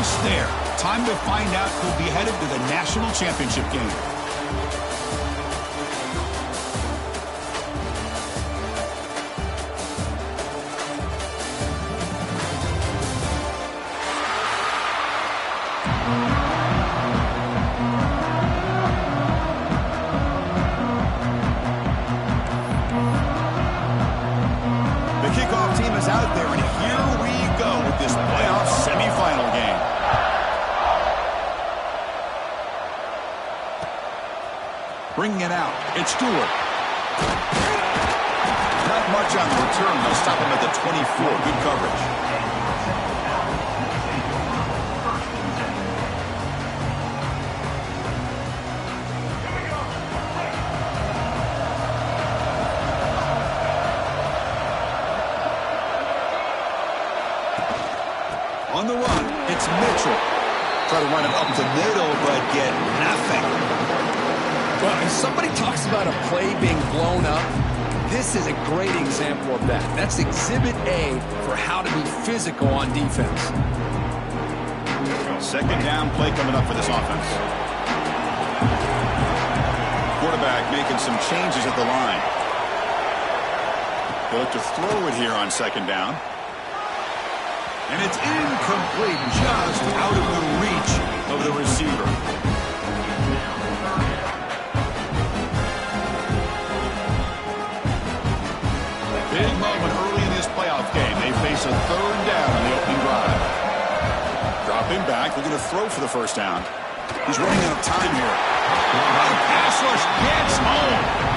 almost there. Time to find out who'll be headed to the national championship game. The kickoff team is out there, and here we go with this playoff semifinal game. Bringing it out, it's Stewart. Not much on the return. They'll stop him at the 24. Good coverage. On the run, it's Mitchell. Try to run it up the middle, but get nothing. Well, if somebody talks about a play being blown up, this is a great example of that. That's Exhibit A for how to be physical on defense. Second down play coming up for this offense. Quarterback making some changes at the line. They'll look to throw it here on second down. And it's incomplete, just out of the reach of the receiver. Big moment early in this playoff game. They face a third down on the opening drive. Dropping back, looking to throw for the first down. He's running out of time here. And pass rush gets home.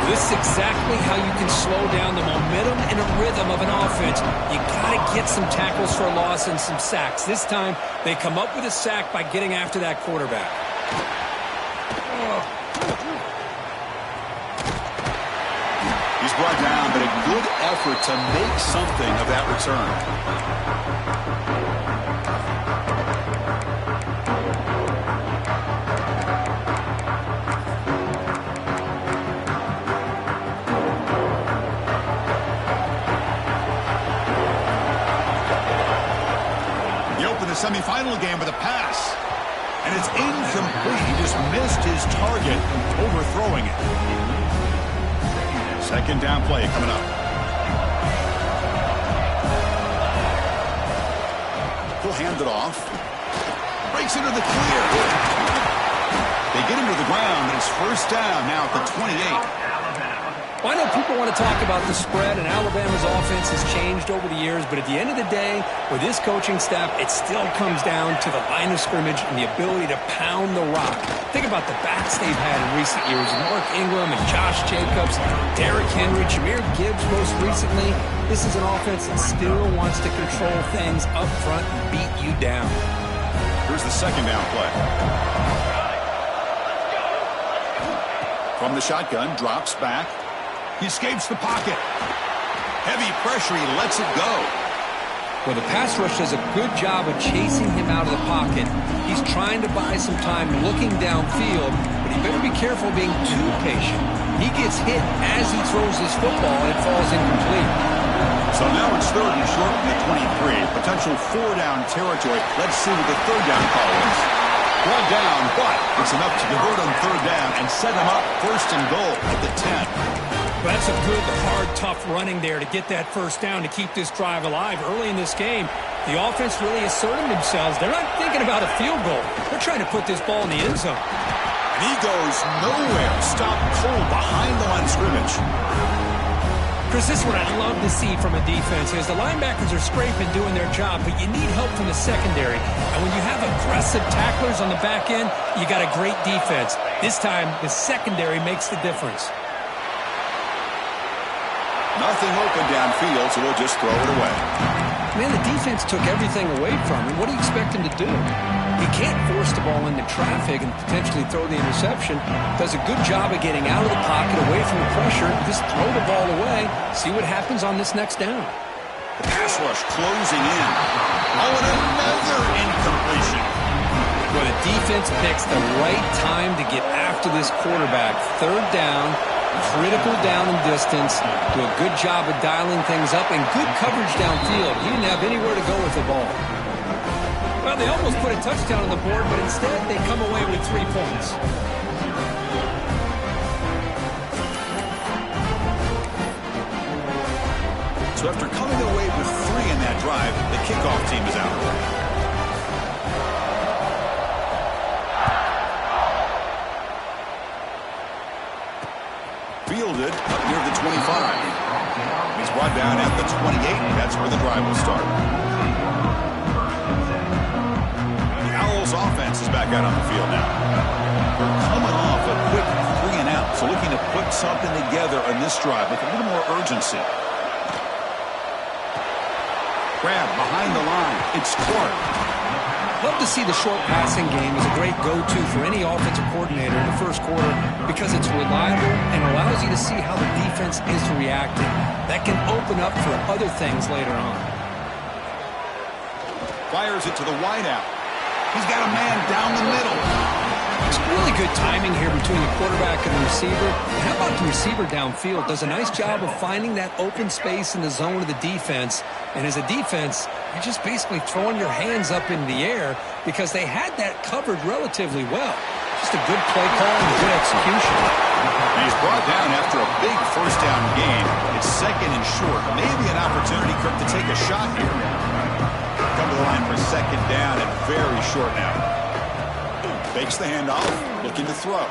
This is exactly how you can slow down the momentum and a rhythm of an offense. You got to get some tackles for a loss and some sacks. This time, they come up with a sack by getting after that quarterback. He's brought down, but a good effort to make something of that return. Semifinal game with a pass, and it's incomplete. He just missed his target, overthrowing it. Second down play coming up. He'll hand it off. Breaks into the clear. They get him to the ground, and it's first down now at the 28. Well, I know people want to talk about the spread, and Alabama's offense has changed over the years, but at the end of the day, with this coaching staff, it still comes down to the line of scrimmage and the ability to pound the rock. Think about the backs they've had in recent years, Mark Ingram and Josh Jacobs, Derrick Henry, Jahmyr Gibbs most recently. This is an offense that still wants to control things up front and beat you down. Here's the second down play. From the shotgun, drops back. He escapes the pocket. Heavy pressure, he lets it go. Well, the pass rush does a good job of chasing him out of the pocket. He's trying to buy some time looking downfield, but he better be careful being too patient. He gets hit as he throws his football, and it falls incomplete. So now it's third and short from the 23. Potential four-down territory. Let's see what the third down call is. One down, but it's enough to convert on third down and set him up first and goal at the 10. But that's a good, hard, tough running there to get that first down to keep this drive alive. Early in this game, the offense really asserted themselves. They're not thinking about a field goal. They're trying to put this ball in the end zone. And he goes nowhere. Stopped cold behind the line of scrimmage. Chris, this is what I'd love to see from a defense is the linebackers are scraping, doing their job, but you need help from the secondary. And when you have aggressive tacklers on the back end, you got a great defense. This time, the secondary makes the difference. Nothing open downfield, so we'll just throw it away. Man, the defense took everything away from him. What do you expect him to do? He can't force the ball into traffic and potentially throw the interception. Does a good job of getting out of the pocket, away from the pressure. Just throw the ball away. See what happens on this next down. The pass rush closing in. Oh, and another incompletion. Well, the defense picks the right time to get after this quarterback. Third down. Critical down and distance, do a good job of dialing things up, and good coverage downfield. He didn't have anywhere to go with the ball. Well, they almost put a touchdown on the board, but instead they come away with 3 points. So after coming away with 3 in that drive, the kickoff team is out. Fielded up near the 25. He's brought down at the 28. That's where the drive will start. The Owls offense is back out on the field now. They're coming off a quick 3 and out, so looking to put something together on this drive with a little more urgency. Grab behind the line. It's Clark. Love to see the short passing game as a great go-to for any offensive coordinator in the first quarter because it's reliable and allows you to see how the defense is reacting. That can open up for other things later on. Fires it to the wideout. He's got a man down the middle. It's really good timing here between the quarterback and the receiver. And how about the receiver downfield? Does a nice job of finding that open space in the zone of the defense. And as a defense, you're just basically throwing your hands up in the air because they had that covered relatively well. Just a good play call and good execution. And he's brought down after a big first down gain. It's second and short. Maybe an opportunity, Kirk, to take a shot here. Come to the line for second down and very short now. Fakes the handoff, looking to throw. To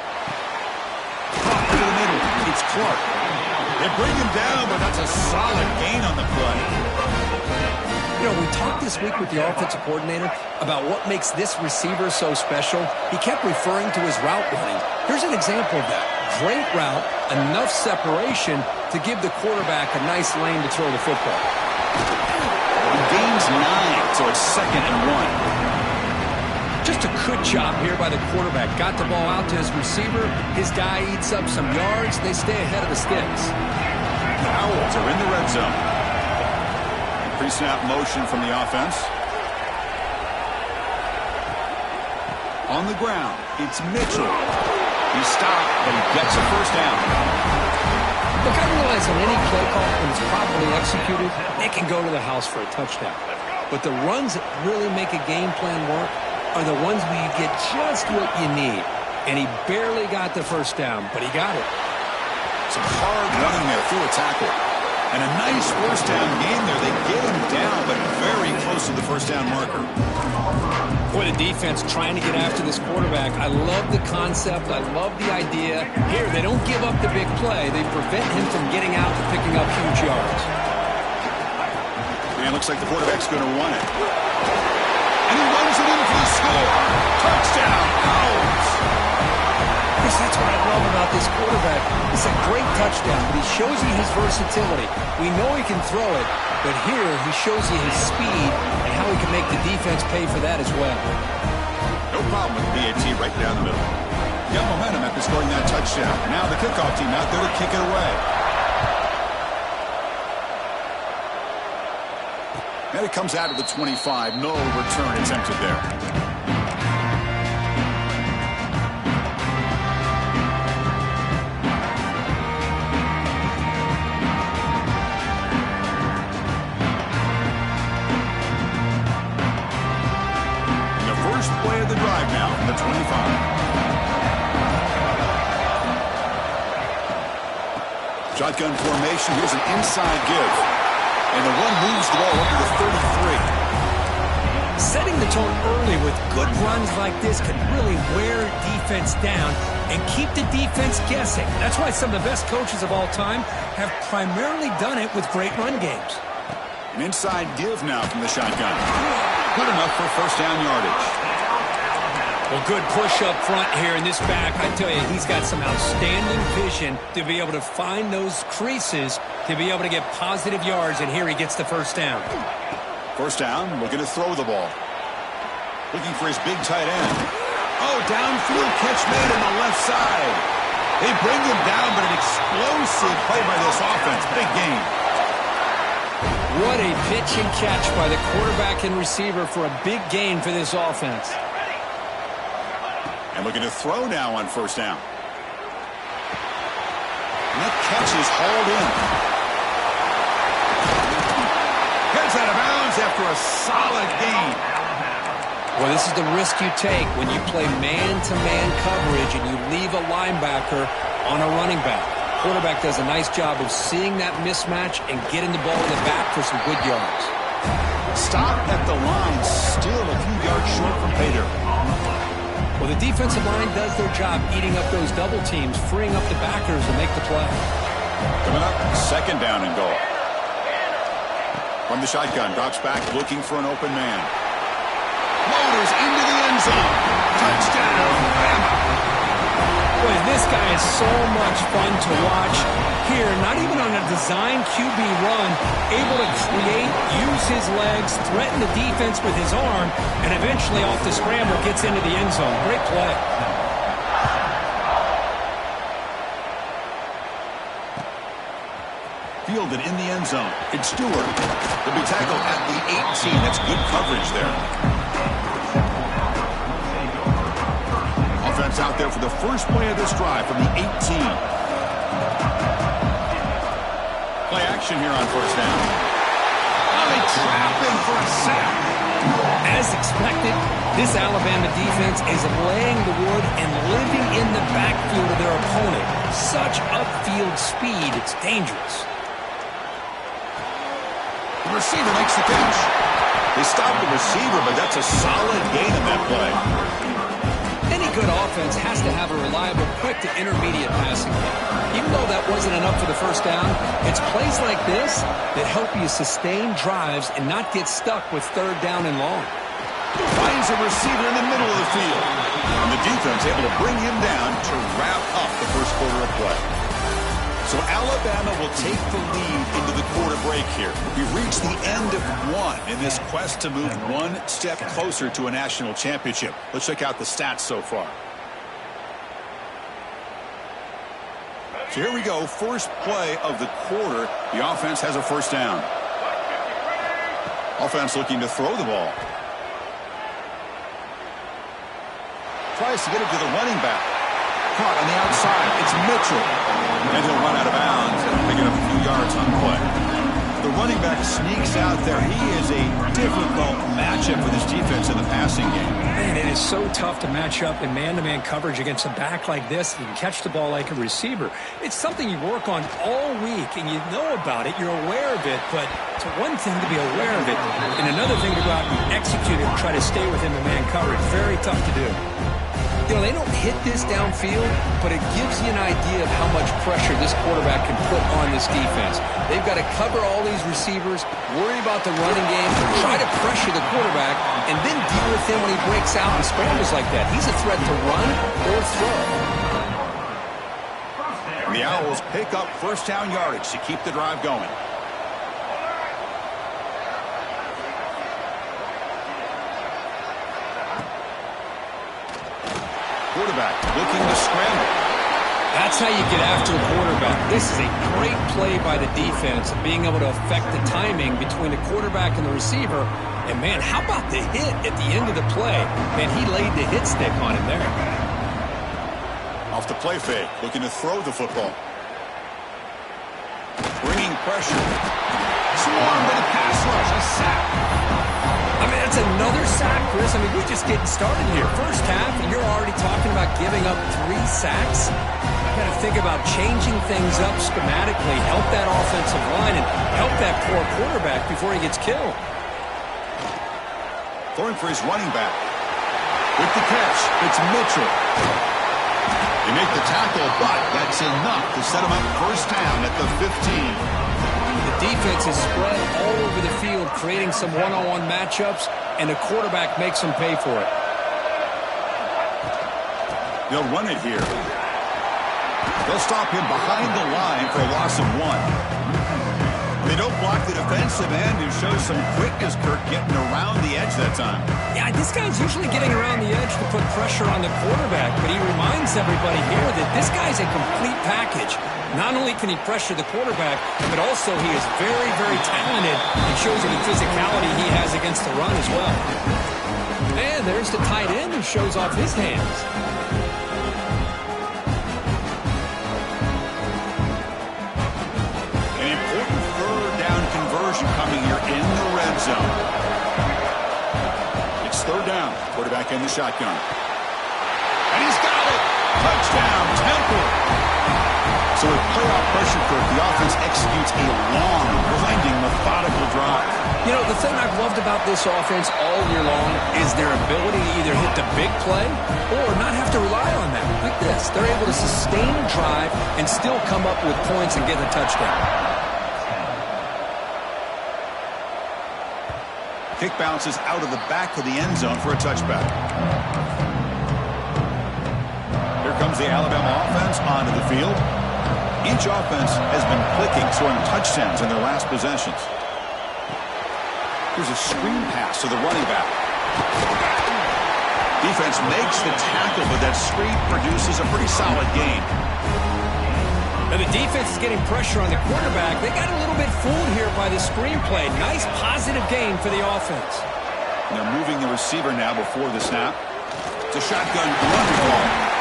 the middle, it's Clark. They bring him down, but that's a solid gain on the play. You know, we talked this week with the offensive coordinator about what makes this receiver so special. He kept referring to his route running. Here's an example of that. Great route, enough separation to give the quarterback a nice lane to throw the football. He gains 9, so it's second and 1. Just a good job here by the quarterback. Got the ball out to his receiver. His guy eats up some yards. They stay ahead of the sticks. The Owls are in the red zone. Pre-snap motion from the offense. On the ground, it's Mitchell. He's stopped, but he gets a first down. Look, I realize on any play call, when it's properly executed, it can go to the house for a touchdown. But the runs that really make a game plan work are the ones where you get just what you need. And he barely got the first down, but he got it. Some hard running there through a tackle. And a nice first down gain there. They get him down, but very close to the first down marker. Boy, the defense trying to get after this quarterback. I love the concept. I love the idea. Here, they don't give up the big play. They prevent him from getting out and picking up huge yards. And it looks like the quarterback's going to run it. And he runs it in for the score. Touchdown, Owls. Chris, that's what I love about this quarterback. It's a great touchdown, but he shows you his versatility. We know he can throw it, but here he shows you his speed and how he can make the defense pay for that as well. No problem with the PAT right down the middle. Got momentum after scoring that touchdown. Now the kickoff team out there to kick it away. And it comes out of the 25. No return attempted there. And the first play of the drive now from the 25. Shotgun formation. Here's an inside give. And the one moves the ball up to the 33. Setting the tone early with good runs like this can really wear defense down and keep the defense guessing. That's why some of the best coaches of all time have primarily done it with great run games. An inside give now from the shotgun. Good enough for first down yardage. Well, good push up front here in this back. I tell you, he's got some outstanding vision to be able to find those creases, to be able to get positive yards, and here he gets the first down. First down, looking to throw the ball. Looking for his big tight end. Oh, downfield catch made on the left side. They bring him down, but an explosive play by this offense. Big gain. What a pitch and catch by the quarterback and receiver for a big gain for this offense. And looking to throw now on first down. And that catch is hauled in. Heads out of bounds after a solid gain. Well, this is the risk you take when you play man-to-man coverage and you leave a linebacker on a running back. Quarterback does a nice job of seeing that mismatch and getting the ball in the back for some good yards. Stop at the line, still a few yards short from pay dirt. Well, the defensive line does their job eating up those double teams, freeing up the backers to make the play. Coming up, second down and goal. From the shotgun, drops back looking for an open man. Loaders into the end zone. Touchdown, Bama. Boy, this guy is so much fun to watch. Here, not even on a design QB run, able to create, use his legs, threaten the defense with his arm, and eventually off the scramble gets into the end zone. Great play. Fielded in the end zone. It's Stewart. He'll be tackled at the 18. That's good coverage there. Offense out there for the first play of this drive from the 18. Play action here on first down. Oh, they trap him for a sack. As expected, this Alabama defense is laying the wood and living in the backfield of their opponent. Such upfield speed, it's dangerous. The receiver makes the catch. They stop the receiver, but that's a solid gain in that play. Any good offense has to have a reliable, quick to intermediate passing game. Even though that wasn't enough for the first down, it's plays like this that help you sustain drives and not get stuck with third down and long. Finds a receiver in the middle of the field. And the defense able to bring him down to wrap up the first quarter of play. So Alabama will take the lead into the quarter break here. We've reached the end of one in this quest to move one step closer to a national championship. Let's check out the stats so far. So here we go. First play of the quarter. The offense has a first down. Offense looking to throw the ball. Tries to get it to the running back. Caught on the outside. It's Mitchell. And he'll run out of bounds and pick it up a few yards on the play. The running back sneaks out there. He is a difficult matchup for this defense in the passing game. Man, it is so tough to match up in man-to-man coverage against a back like this. You can catch the ball like a receiver. It's something you work on all week, and you know about it. You're aware of it, but it's one thing to be aware of it, and another thing to go out and execute it and try to stay within the man coverage. Very tough to do. You know, they don't hit this downfield, but it gives you an idea of how much pressure this quarterback can put on this defense. They've got to cover all these receivers, worry about the running game, try to pressure the quarterback, and then deal with him when he breaks out and scrambles like that. He's a threat to run or throw. The Owls pick up first down yardage to keep the drive going. Quarterback looking to scramble. That's how you get after a quarterback. This is a great play by the defense of being able to affect the timing between the quarterback and the receiver. And, man, how about the hit at the end of the play? Man, he laid the hit stick on him there. Off the play fake, looking to throw the football. Bringing pressure. Swarmed by the pass rush. A sack. I mean, that's another sack, Chris. I mean, we're just getting started here. First half, and you're already talking about giving up 3 sacks. You got to think about changing things up schematically, help that offensive line, and help that poor quarterback before he gets killed. Throwing for his running back. With the catch, it's Mitchell. They make the tackle, but that's enough to set him up first down at the 15. The defense is spread all over the field, creating some one-on-one matchups, and the quarterback makes them pay for it. They'll run it here. They'll stop him behind the line for a loss of 1. They don't block the defensive end, who shows some quickness, Kirk, getting around the edge that time. Yeah, this guy's usually getting around the edge to put pressure on the quarterback, but he reminds everybody here that this guy's a complete package. Not only can he pressure the quarterback, but also he is very, very talented and shows you the physicality he has against the run as well. And there's the tight end who shows off his hands. An important third down conversion coming here in the red zone. It's third down down. Quarterback in the shotgun. And he's got it. Touchdown, Temple. So with playoff pressure for it, the offense executes a long, grinding, methodical drive. You know, the thing I've loved about this offense all year long is their ability to either hit the big play or not have to rely on that. Like this. They're able to sustain a drive and still come up with points and get a touchdown. Kick bounces out of the back of the end zone for a touchback. Here comes the Alabama offense onto the field. Each offense has been clicking, scoring touchdowns in their last possessions. Here's a screen pass to the running back. Defense makes the tackle, but that screen produces a pretty solid gain. Now the defense is getting pressure on the quarterback. They got a little bit fooled here by the screenplay. Nice positive gain for the offense. And they're moving the receiver now before the snap. It's a shotgun running ball.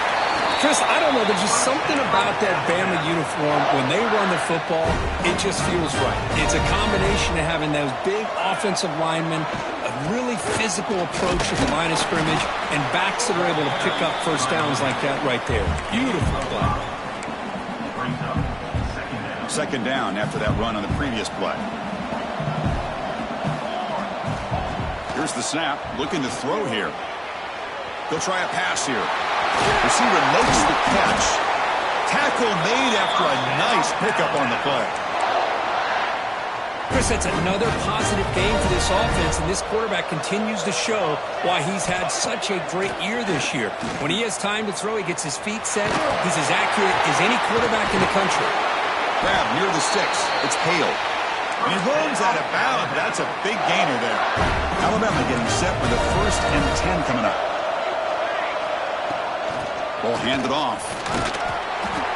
Chris, I don't know. There's just something about that Bama uniform. When they run the football, it just feels right. It's a combination of having those big offensive linemen, a really physical approach to the line of scrimmage, and backs that are able to pick up first downs like that right there. Beautiful play. Second down after that run on the previous play. Here's the snap. Looking to throw here. They'll try a pass here. Receiver makes the catch. Tackle made after a nice pickup on the play. Chris, that's another positive game for this offense, and this quarterback continues to show why he's had such a great year this year. When he has time to throw, he gets his feet set. He's as accurate as any quarterback in the country. Grab near the sticks. It's Hale. He runs out of bounds. That's a big gainer there. Alabama getting set for the 1st and 10 coming up. Ball handed off.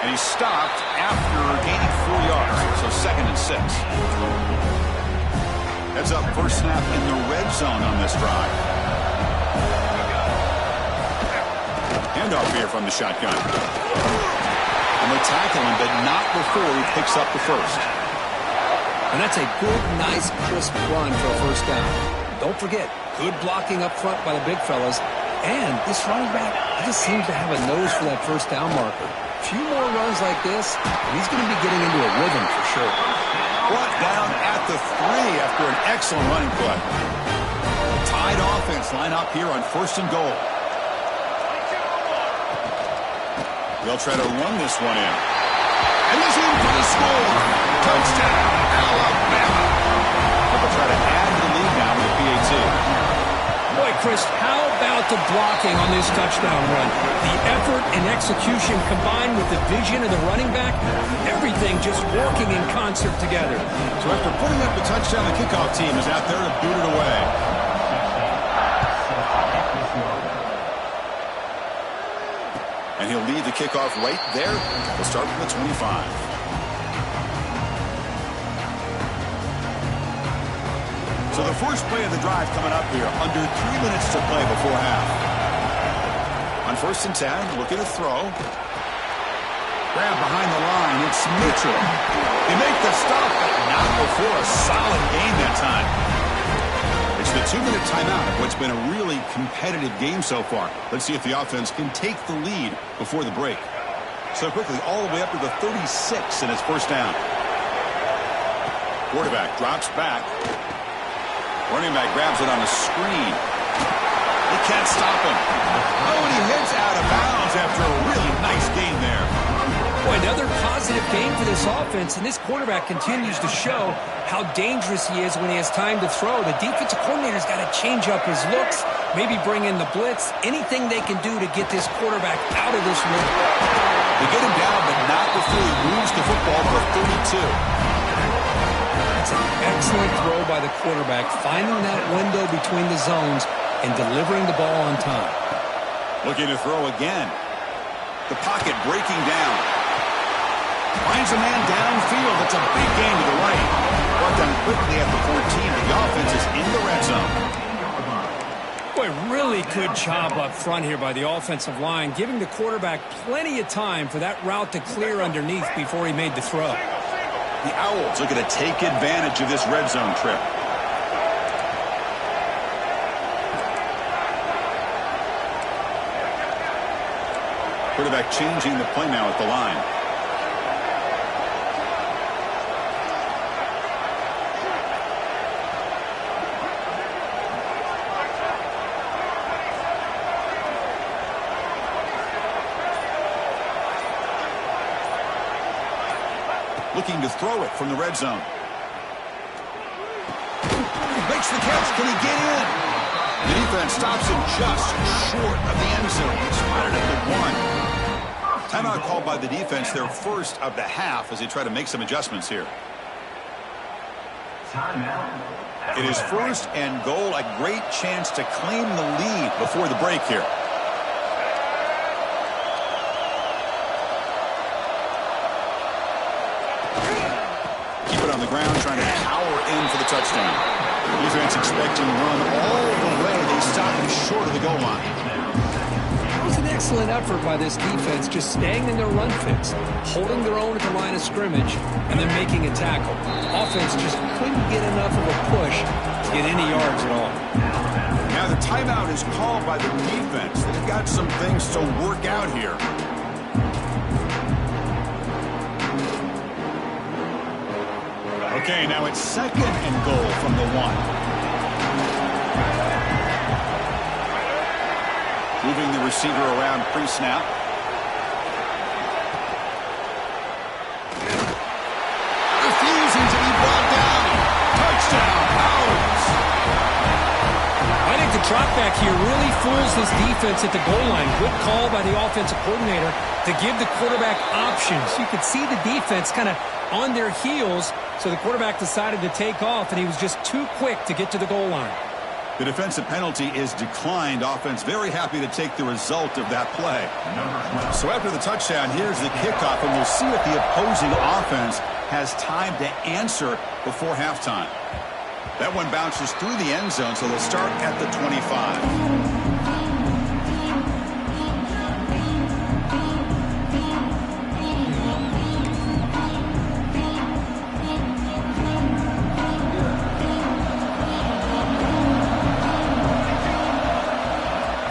And he's stopped after gaining 4 yards. So 2nd and 6. Heads up, first snap in the red zone on this drive. Handoff here from the shotgun. And they tackle him, but not before he picks up the first. And that's a good, nice, crisp run for a first down. Don't forget, good blocking up front by the big fellas. And this running back, he just seems to have a nose for that first down marker. A few more runs like this, and he's going to be getting into a rhythm for sure. Brought down at the 3 after an excellent running play. Tied offense line up here on 1st and goal. They'll try to run this one in. And he's in for the score. Touchdown, Alabama. They'll try to add to the lead now with the PAT. Boy, Chris, how about the blocking on this touchdown run? The effort and execution combined with the vision of the running back, everything just working in concert together. So after putting up the touchdown, the kickoff team is out there to boot it away. And he'll lead the kickoff right there. We'll start from the 25. So the first play of the drive coming up here, under 3 minutes to play before half. On 1st and 10, looking to throw. Grab behind the line, it's Mitchell. They make the stop, but not before a solid gain that time. It's the 2-minute timeout of what's been a really competitive game so far. Let's see if the offense can take the lead before the break. So quickly, all the way up to the 36 in its first down. Quarterback drops back. Running back grabs it on the screen. They can't stop him. Oh, and he hits out of bounds after a really nice gain there. Boy, another positive game for this offense, and this quarterback continues to show how dangerous he is when he has time to throw. The defensive coordinator's got to change up his looks, maybe bring in the blitz, anything they can do to get this quarterback out of this rhythm. They get him down, but not before he moves the football for 32. That's an excellent throw by the quarterback, finding that window between the zones and delivering the ball on time. Looking to throw again. The pocket breaking down. Finds a man downfield. That's a big gain to the right. Brought down quickly at the 14. The offense is in the red zone. Boy, really good job up front here by the offensive line, giving the quarterback plenty of time for that route to clear underneath before he made the throw. The Owls looking to take advantage of this red zone trip. Quarterback changing the play now at the line. Looking to throw it from the red zone. Makes the catch. Can he get in? The defense stops him just short of the end zone. He spotted it at 1. Timeout called by the defense, their first of the half, as they try to make some adjustments here. It is first and goal, a great chance to claim the lead before the break here. Keep it on the ground, trying to power in for the touchdown. Defense expecting to run all the way. They stop him short of the goal line. It was an excellent effort by this defense, just staying in their run fix, holding their own at the line of scrimmage, and then making a tackle. Offense just couldn't get enough of a push to get any yards at all. Now the timeout is called by the defense. They've got some things to work out here. Okay, now it's second and goal from the 1. Moving the receiver around pre-snap. Refusing to be brought down. Touchdown, Owls. I think the drop back here really fools this defense at the goal line. Good call by the offensive coordinator to give the quarterback options. You could see the defense kind of on their heels, so the quarterback decided to take off, and he was just too quick to get to the goal line. The defensive penalty is declined. Offense very happy to take the result of that play. So after the touchdown, here's the kickoff, and we'll see if the opposing offense has time to answer before halftime. That one bounces through the end zone, so they'll start at the 25.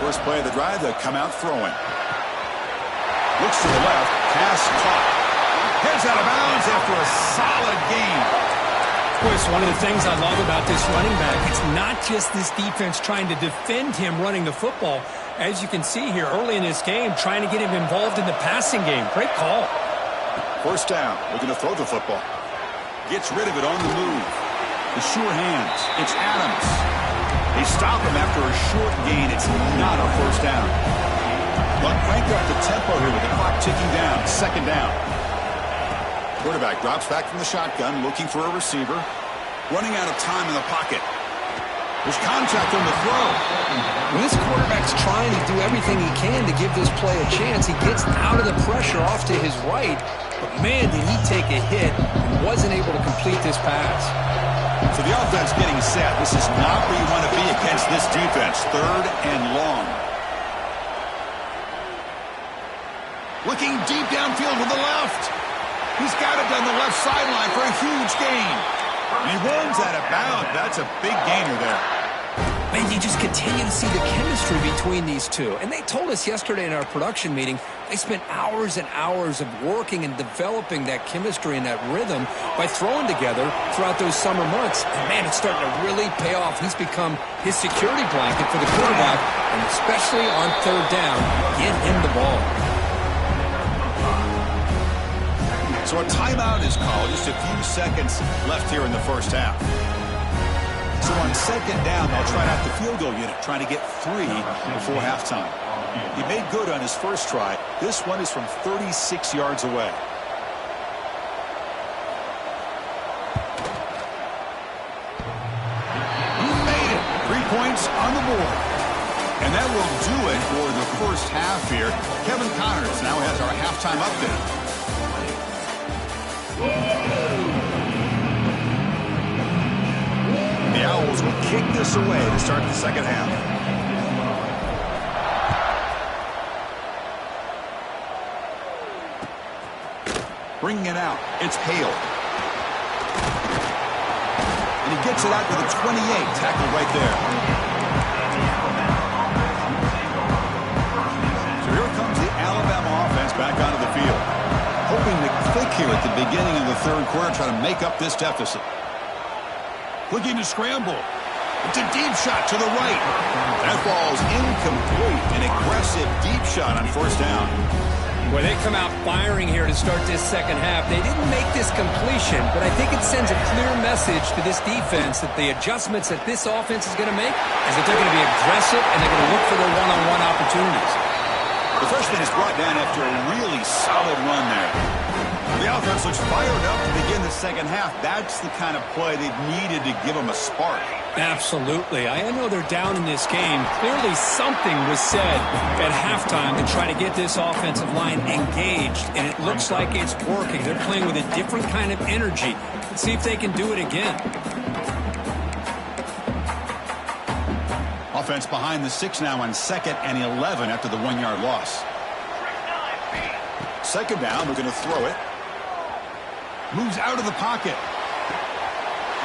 First play of the drive, they'll come out throwing. Looks to the left, pass caught. Heads out of bounds after a solid game. Of course, one of the things I love about this running back, it's not just this defense trying to defend him running the football. As you can see here early in this game, trying to get him involved in the passing game. Great call. First down, looking to throw the football. Gets rid of it on the move. The sure hands, it's Adams. They stop him after a short gain. It's not a first down. But crank up the tempo here with the clock ticking down. Second down. Quarterback drops back from the shotgun, looking for a receiver. Running out of time in the pocket. There's contact on the throw. When this quarterback's trying to do everything he can to give this play a chance, he gets out of the pressure off to his right. But, man, did he take a hit and wasn't able to complete this pass. So the offense getting set. This is not where you want to be against this defense. Third and long. Looking deep downfield to the left. He's got it down the left sideline for a huge gain. And he runs out of bounds. That's a big gainer there. Man, you just continue to see the chemistry between these two. And they told us yesterday in our production meeting, they spent hours and hours of working and developing that chemistry and that rhythm by throwing together throughout those summer months. And, man, it's starting to really pay off. He's become his security blanket for the quarterback, and especially on third down, get him the ball. So a timeout is called. Just a few seconds left here in the first half. So on second down, they'll try out the field goal unit, trying to get 3 before halftime. He made good on his first try. This one is from 36 yards away. He made it. 3 points on the board. And that will do it for the first half here. Kevin Connors now has our halftime update. The Owls will kick this away to start the second half. Bringing it out, it's Hale. And he gets it out to the 28, tackled right there. So here comes the Alabama beginning of the third quarter, trying to make up this deficit. Looking to scramble. It's a deep shot to the right. That ball's incomplete. An aggressive deep shot on first down. Well, they come out firing here to start this second half. They didn't make this completion, but I think it sends a clear message to this defense that the adjustments that this offense is going to make is that they're going to be aggressive and they're going to look for their one-on-one opportunities. The freshman is brought down after a really solid run there. The offense looks fired up to begin the second half. That's the kind of play they've needed to give them a spark. Absolutely. I know they're down in this game. Clearly something was said at halftime to try to get this offensive line engaged, and it looks like it's working. They're playing with a different kind of energy. Let's see if they can do it again. Offense behind the 6 now on 2nd and 11 after the 1-yard loss. Second down, we're going to throw it. Moves out of the pocket.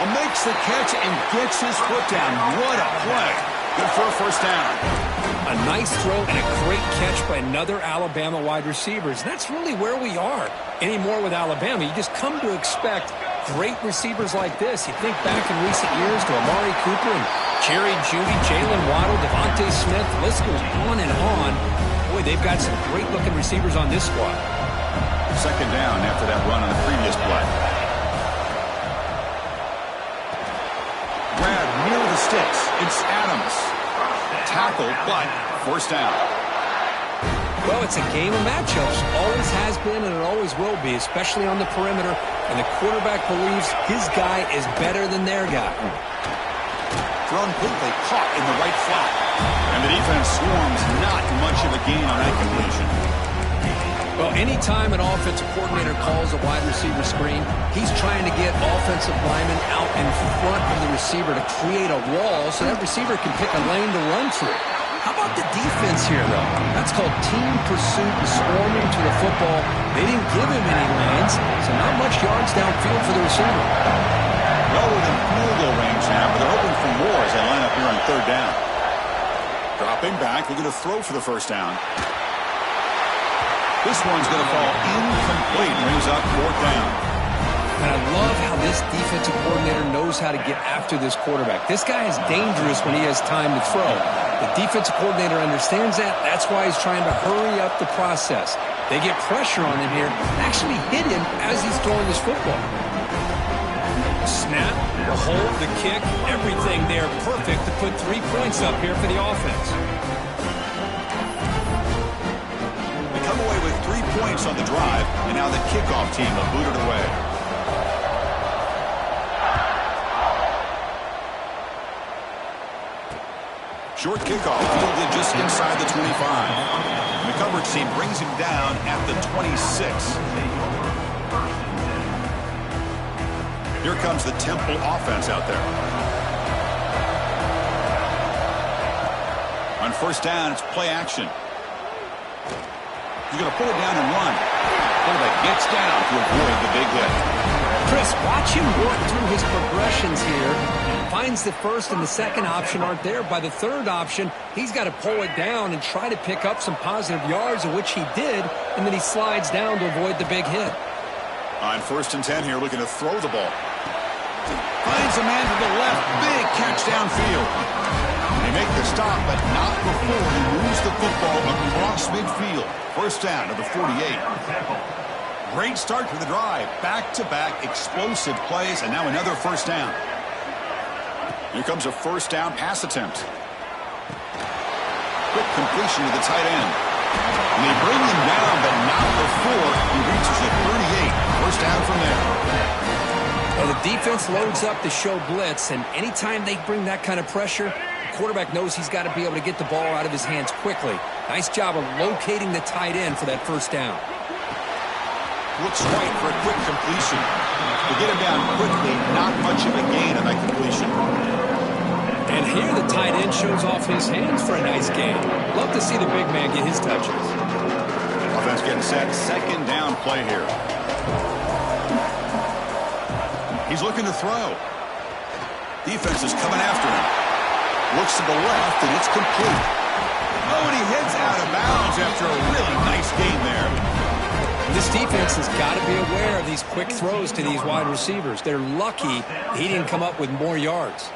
Makes the catch and gets his foot down. What a play. Good for a first down. A nice throw and a great catch by another Alabama wide receiver. That's really where we are anymore with Alabama. You just come to expect great receivers like this. You think back in recent years to Amari Cooper and Jerry Jeudy, Jalen Waddle, Devontae Smith. The list goes on and on. Boy, they've got some great-looking receivers on this squad. Second down after that run on the previous play. Grab near the sticks. It's Adams. Tackle, but first down. Well, it's a game of matchups. Always has been and it always will be, especially on the perimeter. And the quarterback believes his guy is better than their guy. Thrown quickly, caught in the right flat. And the defense swarms, not much of a gain on that completion. Well, anytime an offensive coordinator calls a wide receiver screen, he's trying to get offensive linemen out in front of the receiver to create a wall so that receiver can pick a lane to run through. How about the defense here, though? That's called team pursuit and swarming to the football. They didn't give him any lanes, so not much yards downfield for the receiver. Well within field goal range now, but they're hoping for more as they line up here on third down. Dropping back, looking to throw for the first down. This one's going to fall incomplete and brings up fourth down. And I love how this defensive coordinator knows how to get after this quarterback. This guy is dangerous when he has time to throw. The defensive coordinator understands that. That's why he's trying to hurry up the process. They get pressure on him here, actually hit him as he's throwing this football. The snap, the hold, the kick, everything there perfect to put 3 points up here for the offense. They come away with 3 points on the drive, and now the kickoff team will boot it away. Short kickoff, fielded just inside the 25. And the coverage team brings him down at the 26. Here comes the Temple offense out there. On first down, it's play action. He's going to pull it down and run. Quarterback gets down to avoid the big hit. Chris, watch him work through his progressions here. Finds the first and the second option aren't there. By the third option, he's got to pull it down and try to pick up some positive yards, of which he did, and then he slides down to avoid the big hit. On first and 10 here, looking to throw the ball. Finds a man to the left. Big catch downfield. They make the stop, but not before he moves the football across midfield. First down to the 48. Great start to the drive. Back-to-back explosive plays, and now another first down. Here comes a first down pass attempt. Quick completion to the tight end. And they bring him down, but not before he reaches the 38. First down from there. Well, the defense loads up to show blitz, and anytime they bring that kind of pressure, the quarterback knows he's got to be able to get the ball out of his hands quickly. Nice job of locating the tight end for that first down. Looks right for a quick completion. To get him down quickly, not much of a gain on that completion. And here the tight end shows off his hands for a nice gain. Love to see the big man get his touches. Offense getting set. Second down play here. He's looking to throw. Defense is coming after him. Looks to the left, and it's complete. Oh, and he heads out of bounds after a really nice game there. This defense has got to be aware of these quick throws to these wide receivers. They're lucky he didn't come up with more yards.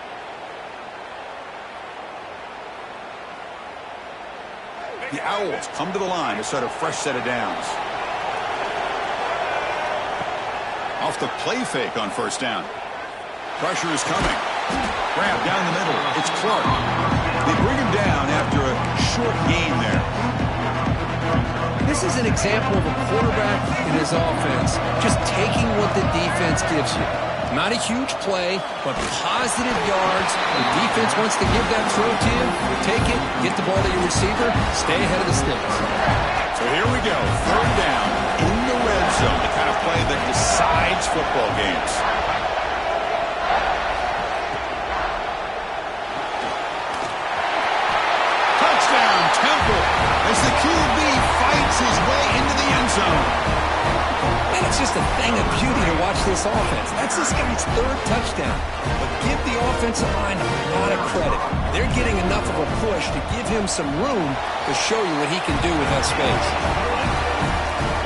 The Owls come to the line to start a fresh set of downs. Off the play fake on first down. Pressure is coming. Grab down the middle. It's Clark. They bring him down after a short gain there. This is an example of a quarterback in his offense just taking what the defense gives you. Not a huge play, but positive yards. The defense wants to give that throw to you. Take it, get the ball to your receiver, stay ahead of the sticks. So here we go. Third down in the red zone. The kind of play that decides football games. Touchdown, Temple, as the QB fights his way into the end zone. And it's just a thing of beauty to watch this offense. That's this guy's third touchdown. But give the offensive line a lot of credit. They're getting enough of a push to give him some room to show you what he can do with that space.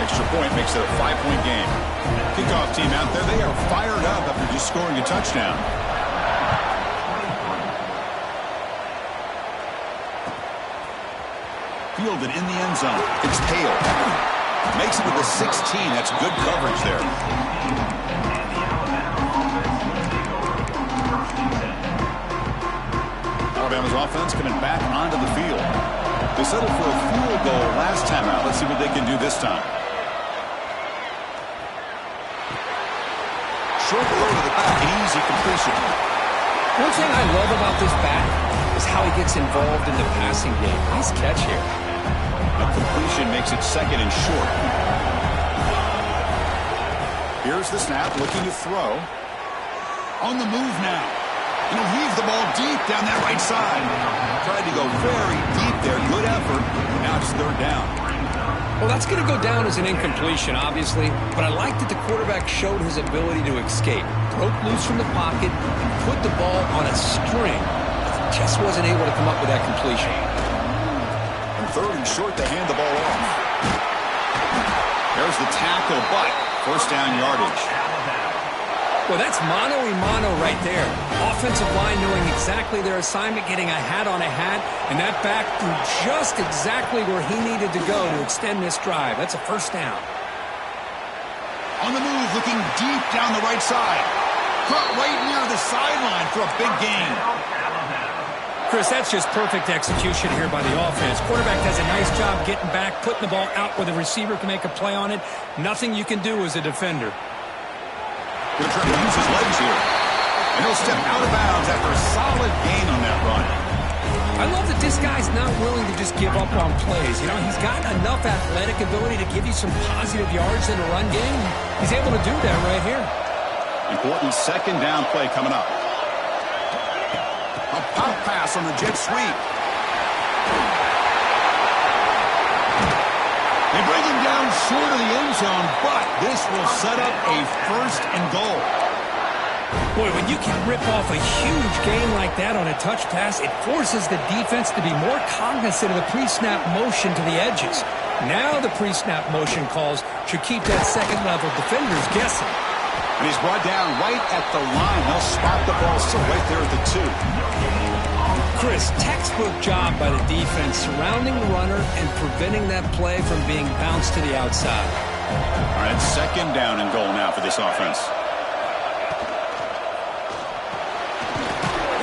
Extra point makes it a 5-point game. Kickoff team out there, they are fired up after just scoring a touchdown. Fielded in the end zone. It's Hale. Makes it to the 16. That's good coverage there. Alabama's offense coming back onto the field. They settled for a field goal last time out. Let's see what they can do this time. Short throw to the back. Easy completion. One thing I love about this back is how he gets involved in the passing game. Nice catch here. A completion makes it second and short. Here's the snap, looking to throw. On the move now. And he'll heave the ball deep down that right side. Tried to go very deep there. Good effort. Now it's third down. Well, that's going to go down as an incompletion, obviously. But I like that the quarterback showed his ability to escape. Broke loose from the pocket and put the ball on a string. Just wasn't able to come up with that completion. Third and short, they hand the ball off. There's the tackle, but first down yardage. Well, that's mano-a-mano right there. Offensive line knowing exactly their assignment, getting a hat on a hat, and that back threw just exactly where he needed to go to extend this drive. That's a first down. On the move, looking deep down the right side. Caught right near the sideline for a big gain. Chris, that's just perfect execution here by the offense. Quarterback does a nice job getting back, putting the ball out where the receiver can make a play on it. Nothing you can do as a defender. Going to try to use his legs here. And he'll step out of bounds after a solid gain on that run. I love that this guy's not willing to just give up on plays. You know, he's got enough athletic ability to give you some positive yards in the run game. He's able to do that right here. Important second down play coming up. A pop pass on the jet sweep. They bring him down short of the end zone, but this will set up a first and goal. Boy, when you can rip off a huge gain like that on a touch pass, it forces the defense to be more cognizant of the pre-snap motion to the edges. Now the pre-snap motion calls should keep that second-level defenders guessing. And he's brought down right at the line. They'll spot the ball still right there at the 2. Chris, textbook job by the defense surrounding the runner and preventing that play from being bounced to the outside. All right, second down and goal now for this offense.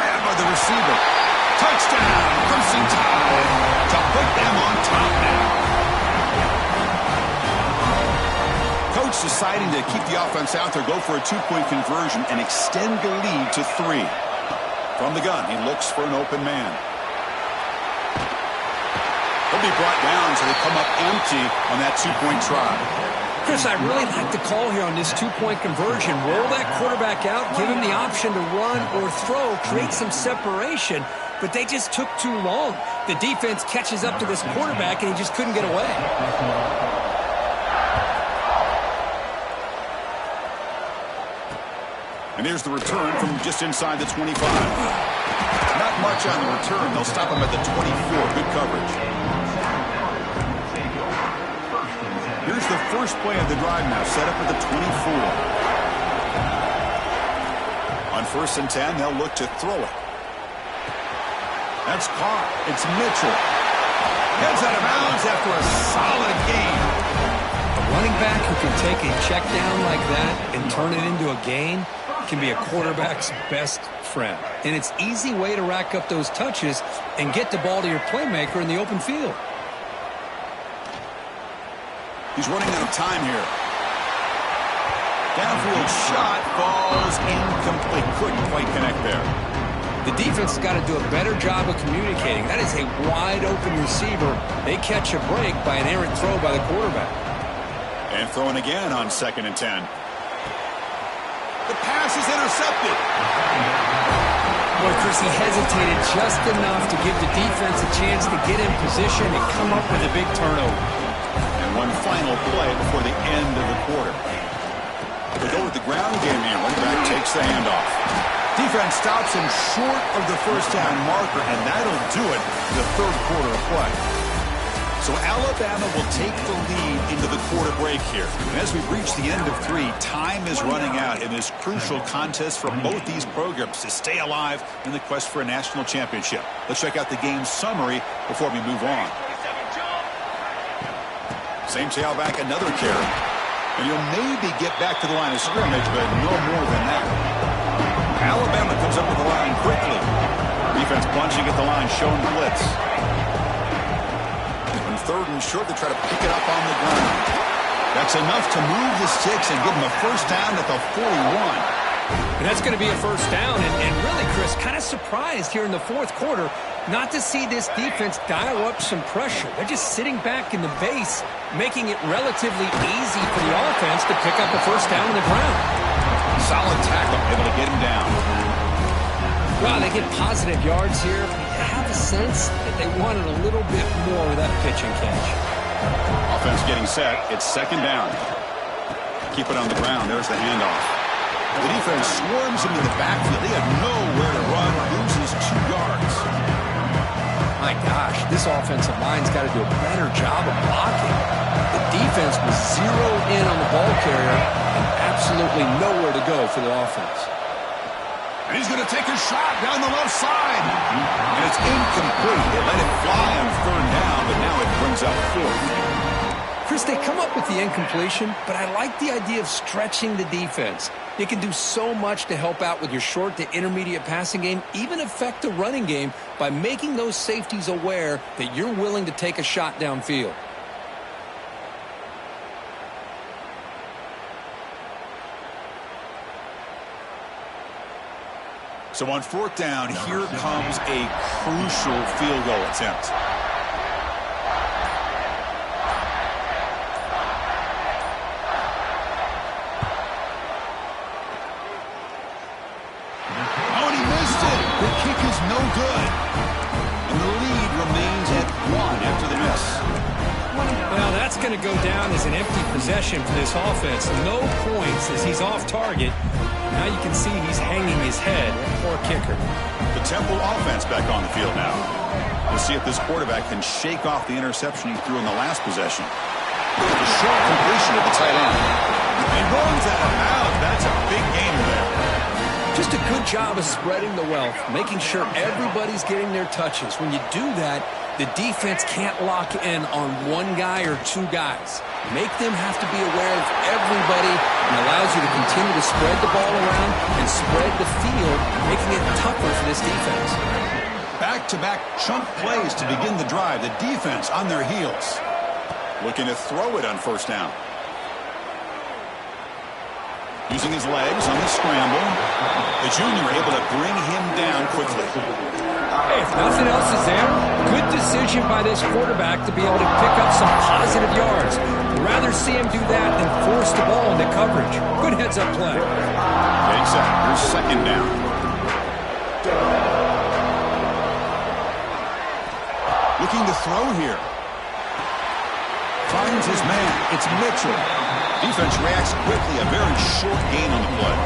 Grabbed by the receiver. Touchdown, Crimson Tide to put them on top now. Coach deciding to keep the offense out there, go for a 2-point conversion and extend the lead to 3. From the gun, he looks for an open man. He'll be brought down so they come up empty on that 2-point try. Chris, I really like the call here on this 2-point conversion. Roll that quarterback out, give him the option to run or throw, create some separation, but they just took too long. The defense catches up to this quarterback, and he just couldn't get away. And here's the return from just inside the 25. Not much on the return. They'll stop him at the 24. Good coverage. Here's the first play of the drive now, set up at the 24. On 1st and 10, they'll look to throw it. That's caught. It's Mitchell. Heads out of bounds after a solid gain. A running back who can take a check down like that and turn it into a gain can be a quarterback's best friend. And it's an easy way to rack up those touches and get the ball to your playmaker in the open field. He's running out of time here. Downfield shot falls incomplete. Couldn't quite connect there. The defense has got to do a better job of communicating. That is a wide-open receiver. They catch a break by an errant throw by the quarterback. And throwing again on 2nd and 10. The pass is intercepted. Boy, Chris, he hesitated just enough to give the defense a chance to get in position and come up with a big turnover. And one final play before the end of the quarter. They go with the ground game here. Running back takes the handoff. Defense stops him short of the first down marker, and that'll do it for the 3rd quarter of play. So Alabama will take the lead into the quarter break here. And as we reach the end of 3, time is running out in this crucial contest for both these programs to stay alive in the quest for a national championship. Let's check out the game summary before we move on. Same tailback, another carry. And you'll maybe get back to the line of scrimmage, but no more than that. Alabama comes up with the line quickly. Defense plunging at the line, showing blitz. On 3rd and short, they try to pick it up on the ground. That's enough to move the sticks and give them a first down at the 41. And that's going to be a first down. And really, Chris, kind of surprised here in the 4th quarter not to see this defense dial up some pressure. They're just sitting back in the base, making it relatively easy for the offense to pick up a first down on the ground. Solid tackle, able to get him down. Well, they get positive yards here. I have a sense that they wanted a little bit more of that pitch and catch. Offense getting set. It's 2nd down. Keep it on the ground. There's the handoff. The defense swarms him in the backfield. They have nowhere to run. Loses 2 yards. My gosh, this offensive line's got to do a better job of blocking. The defense was zeroed in on the ball carrier and absolutely nowhere to go for the offense. And he's going to take a shot down the left side. And it's incomplete. They let it fly on 3rd down, but now it brings up 4th. Chris, they come up with the incompletion, but I like the idea of stretching the defense. You can do so much to help out with your short to intermediate passing game, even affect the running game by making those safeties aware that you're willing to take a shot downfield. So on 4th down, here comes a crucial field goal attempt. Oh, and he missed it. The kick is no good. And the lead remains at 1 after the miss. Well, that's going to go down as an empty possession for this offense. No points as he's off target. Now you can see he's hanging his head. Poor kicker. The Temple offense back on the field now. We'll see if this quarterback can shake off the interception he threw in the last possession. The short completion of the tight end. And runs out of bounds. That's a big gainer there. Just a good job of spreading the wealth, making sure everybody's getting their touches. When you do that, the defense can't lock in on one guy or 2 guys. Make them have to be aware of everybody and allows you to continue to spread the ball around and spread the field, making it tougher for this defense. Back-to-back chunk plays to begin the drive. The defense on their heels. Looking to throw it on 1st down. Using his legs on the scramble. The junior able to bring him down quickly. Hey, if nothing else is there, good decision by this quarterback to be able to pick up some positive yards. I'd rather see him do that than force the ball into coverage. Good heads-up play. Getting set. Here's 2nd down. Looking to throw here. Finds his man. It's Mitchell. Defense reacts quickly. A very short gain on the play.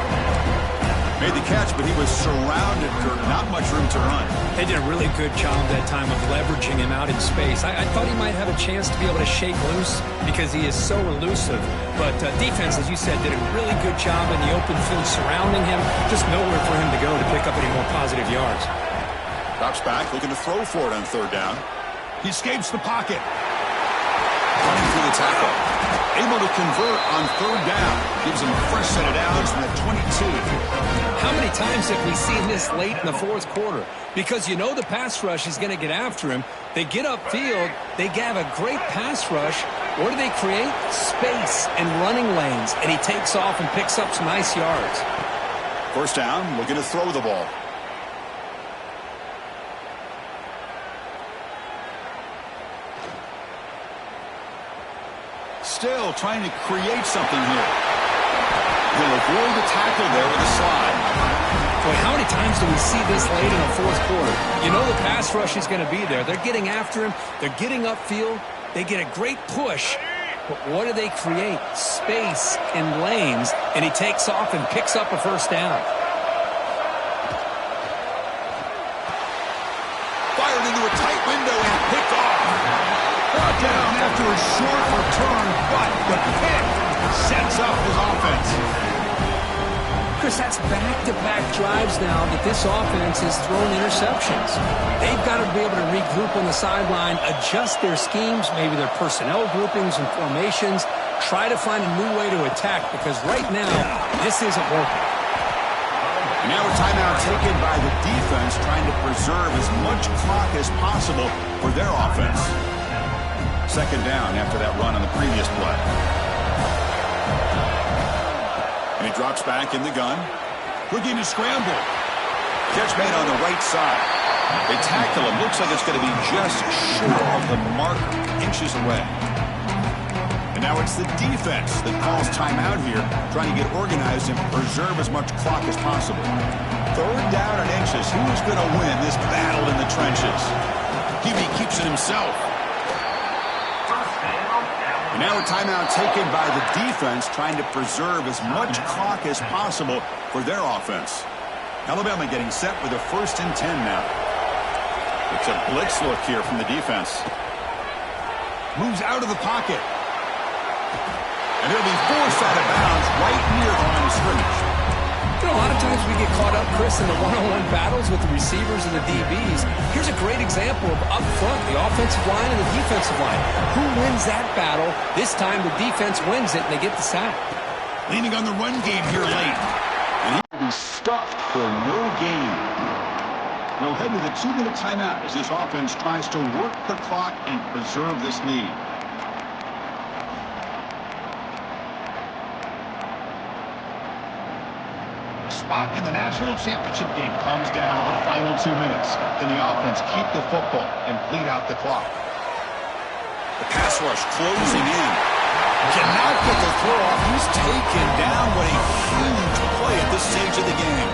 Made the catch, but he was surrounded, Kirk. Not much room to run. They did a really good job that time of leveraging him out in space. I thought he might have a chance to be able to shake loose because he is so elusive. But defense, as you said, did a really good job in the open field surrounding him. Just nowhere for him to go to pick up any more positive yards. Drops back, looking to throw for it on third down. He escapes the pocket. Running through the tackle. Able to convert on third down. Gives him a fresh set of downs from the 22. How many times have we seen this late in the fourth quarter? Because you know the pass rush is going to get after him. They get upfield. They have a great pass rush. What do they create? Space and running lanes. And he takes off and picks up some nice yards. First down, looking to throw the ball. Still trying to create something here. He'll avoid the tackle there with a slide. Boy, how many times do we see this late in the fourth quarter? You know the pass rush is going to be there. They're getting after him. They're getting upfield. They get a great push. But what do they create? Space and lanes. And he takes off and picks up a first down. Fired into a tight window and picked off. Brought down after a short return, but the pick sets up his offense. Chris, that's back-to-back drives now that this offense has thrown interceptions. They've got to be able to regroup on the sideline, adjust their schemes, maybe their personnel groupings and formations, try to find a new way to attack because right now, this isn't working. And now a timeout taken by the defense trying to preserve as much clock as possible for their offense. Second down after that run on the previous play. And he drops back in the gun. Looking to scramble. Catch made on the right side. They tackle him. Looks like it's going to be just short of the marker, inches away. And now it's the defense that calls timeout here, trying to get organized and preserve as much clock as possible. Third down and inches. Who's going to win this battle in the trenches? Hebe keeps it himself. And now a timeout taken by the defense trying to preserve as much clock as possible for their offense. Alabama getting set with a 1st and 10 now. It's a blitz look here from the defense. Moves out of the pocket. And he'll be forced out of bounds right near the line of scrimmage. You know, a lot of times we get caught up, Chris, in the one-on-one battles with the receivers and the DBs. Here's a great example of up front, the offensive line and the defensive line. Who wins that battle? This time the defense wins it and they get the sack. Leaning on the run game here late. And he will be stuffed for no gain. We'll head to the 2-minute timeout as this offense tries to work the clock and preserve this lead. Spot in the national championship game comes down to the final 2 minutes. Can the offense keep the football and bleed out the clock? The pass rush closing in. Cannot get the throw off. He's taken down. What a huge play at this stage of the game.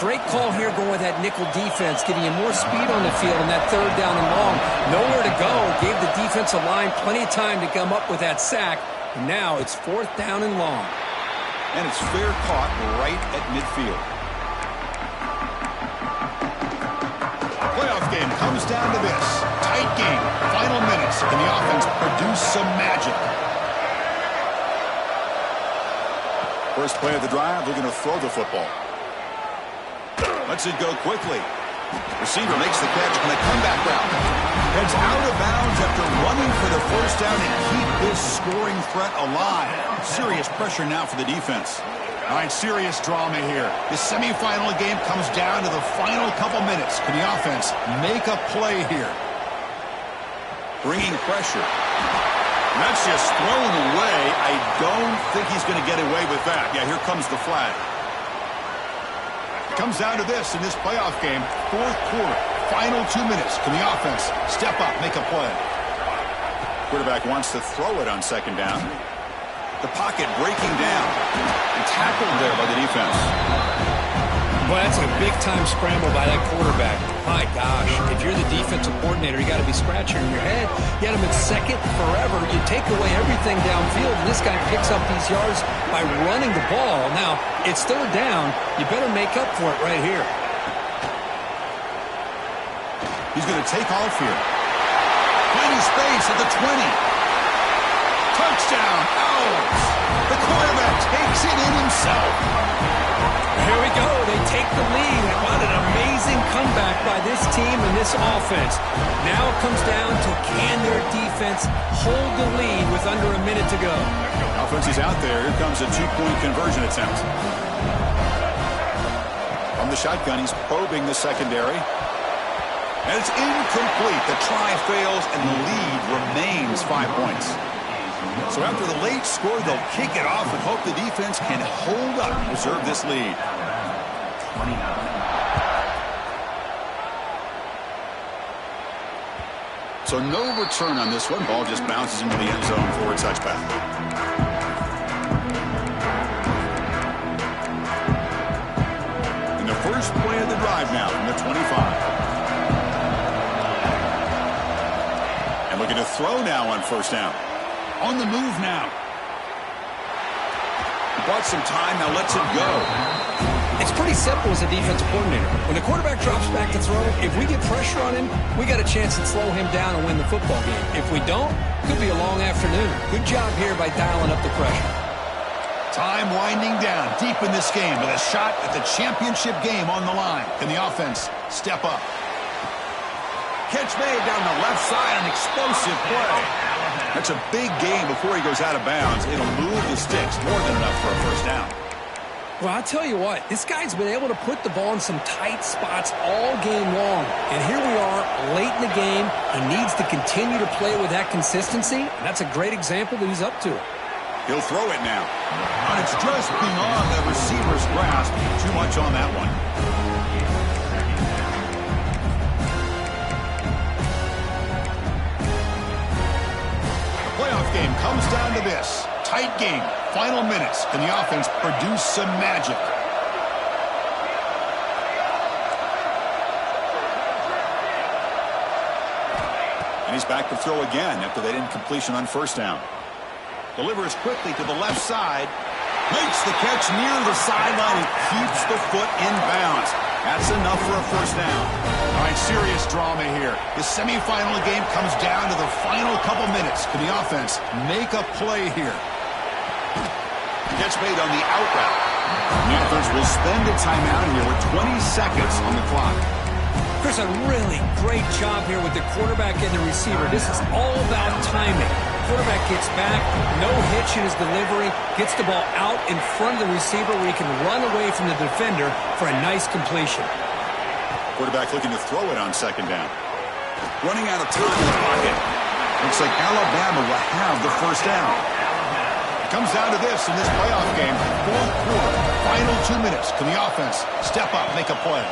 Great call here going with that nickel defense, getting you more speed on the field on that third down and long. Nowhere to go. Gave the defensive line plenty of time to come up with that sack. And now it's 4th down and long. And it's fair caught right at midfield. Playoff game comes down to this. Tight game. Final minutes. Can the offense produce some magic? First play of the drive, they're going to throw the football. Lets it go quickly. Receiver makes the catch on a comeback route. Heads out of bounds after running for the first down and keep this scoring threat alive. Serious pressure now for the defense. All right, serious drama here. The semifinal game comes down to the final couple minutes. Can the offense make a play here? Bringing pressure. And that's just thrown away. I don't think he's going to get away with that. Yeah, here comes the flag. Comes down to this in this playoff game. 4th quarter, final 2 minutes. Can the offense step up, make a play? Quarterback wants to throw it on second down. The pocket breaking down. And tackled there by the defense. Well, that's a big-time scramble by that quarterback. My gosh, if you're the defensive coordinator, you got to be scratching your head. You had him in second forever. You take away everything downfield, and this guy picks up these yards by running the ball. Now, it's third down. You better make up for it right here. He's going to take off here. Finding space at the 20. Touchdown, Owls. The quarterback takes it in himself. Here we go. They take the lead. What an amazing comeback by this team and this offense. Now it comes down to can their defense hold the lead with under a minute to go. Offense is out there. Here comes a two-point conversion attempt. From the shotgun, he's probing the secondary. And it's incomplete. The try fails, and the lead remains 5 points. So after the late score, they'll kick it off and hope the defense can hold up and preserve this lead. So no return on this one. Ball just bounces into the end zone for a touchback. In the first play of the drive now from the 25. And looking to throw now on first down. On the move now. He bought some time, now lets it go. It's pretty simple as a defensive coordinator. When the quarterback drops back to throw, if we get pressure on him, we got a chance to slow him down and win the football game. If we don't, it could be a long afternoon. Good job here by dialing up the pressure. Time winding down deep in this game with a shot at the championship game on the line. Can the offense step up? Catch made down the left side, an explosive play. That's a big game before he goes out of bounds. It'll move the sticks more than enough for a first down. Well, I'll tell you what, this guy's been able to put the ball in some tight spots all game long. And here we are late in the game. He needs to continue to play with that consistency. And that's a great example that he's up to it. He'll throw it now. And it's just beyond the receiver's grasp. Too much on that one. Playoff game comes down to this. Tight game. Final minutes. Can the offense produce some magic? And he's back to throw again after that incompletion on first down. Delivers quickly to the left side. Makes the catch near the sideline and keeps the foot in bounds. That's enough for a first down. All right, serious drama here. The semifinal game comes down to the final couple minutes. Can the offense make a play here? Catch made on the out route. The offense will spend a timeout here with 20 seconds on the clock. Chris, a really great job here with the quarterback and the receiver. This is all about timing. Quarterback gets back, no hitch in his delivery, gets the ball out in front of the receiver where he can run away from the defender for a nice completion. Quarterback looking to throw it on second down. Running out of time in the pocket. Looks like Alabama will have the first down. It comes down to this in this playoff game. Fourth quarter, final 2 minutes. Can the offense step up, make a play?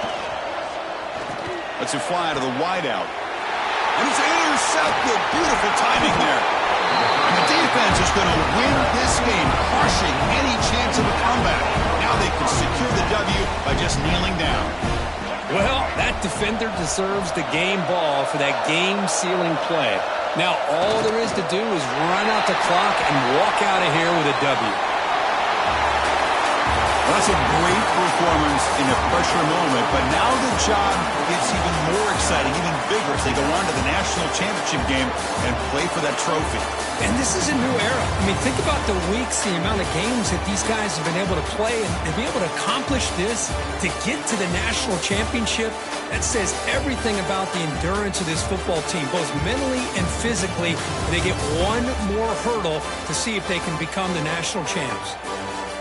Lets it fly to the wideout. And it's intercepted. Beautiful timing there. And the defense is going to win this game, crushing any chance of a comeback. Now they can secure the W by just kneeling down. Well, that defender deserves the game ball for that game-sealing play. Now all there is to do is run out the clock and walk out of here with a W. Well, that's a great performance in a pressure moment, but now the job gets even more exciting, even bigger as they go on to the national championship game and play for that trophy. And this is a new era. I mean, think about the weeks, the amount of games that these guys have been able to play, and to be able to accomplish this, to get to the national championship, that says everything about the endurance of this football team, both mentally and physically. They get one more hurdle to see if they can become the national champs.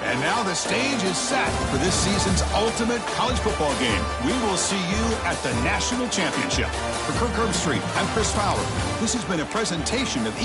And now the stage is set for this season's ultimate college football game. We will see you at the national championship. For Kirk Herbstreit, I'm Chris Fowler. This has been a presentation of